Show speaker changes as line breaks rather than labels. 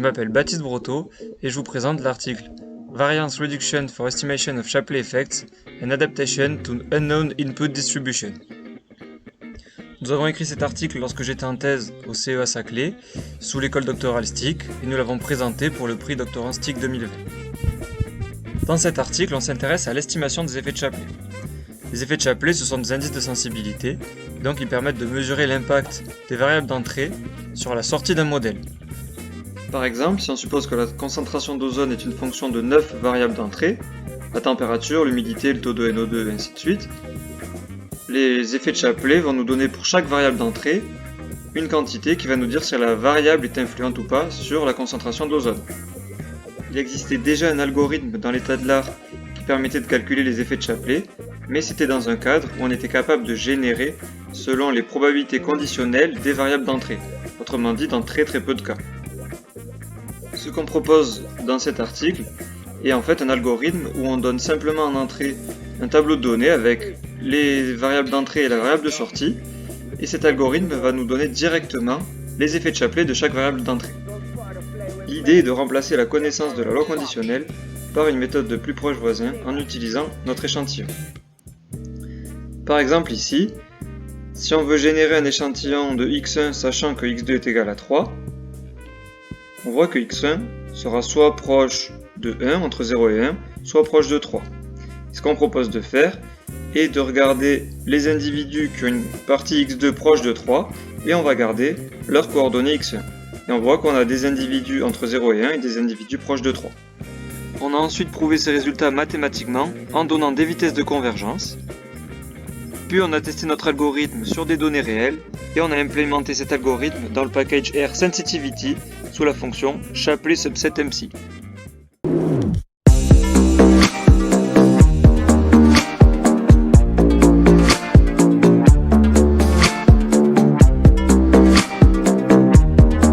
m'appelle Baptiste Brotteau et je vous présente l'article Variance Reduction for Estimation of Shapley Effects and Adaptation to Unknown Input Distribution. Nous avons écrit cet article lorsque j'étais en thèse au CEA Saclay, sous l'école doctorale STIC, et nous l'avons présenté pour le prix doctorant STIC 2020. Dans cet article, on s'intéresse à l'estimation des effets de Shapley. Les effets de Shapley, ce sont des indices de sensibilité, donc ils permettent de mesurer l'impact des variables d'entrée sur la sortie d'un modèle. Par exemple, si on suppose que la concentration d'ozone est une fonction de 9 variables d'entrée, la température, l'humidité, le taux de NO2 et ainsi de suite, les effets de Shapley vont nous donner pour chaque variable d'entrée une quantité qui va nous dire si la variable est influente ou pas sur la concentration d'ozone. Il existait déjà un algorithme dans l'état de l'art qui permettait de calculer les effets de Shapley, mais c'était dans un cadre où on était capable de générer selon les probabilités conditionnelles des variables d'entrée, autrement dit dans très peu de cas. Ce qu'on propose dans cet article est en fait un algorithme où on donne simplement en entrée un tableau de données avec les variables d'entrée et la variable de sortie, et cet algorithme va nous donner directement les effets de Shapley de chaque variable d'entrée. L'idée est de remplacer la connaissance de la loi conditionnelle par une méthode de plus proche voisin en utilisant notre échantillon. Par exemple ici, si on veut générer un échantillon de x1 sachant que x2 est égal à 3, on voit que x1 sera soit proche de 1, entre 0 et 1, soit proche de 3. Ce qu'on propose de faire est de regarder les individus qui ont une partie x2 proche de 3, et on va garder leurs coordonnées x1. Et on voit qu'on a des individus entre 0 et 1 et des individus proches de 3. On a ensuite prouvé ces résultats mathématiquement en donnant des vitesses de convergence. Puis on a testé notre algorithme sur des données réelles et on a implémenté cet algorithme dans le package R Sensitivity sous la fonction Shapley Subset MC.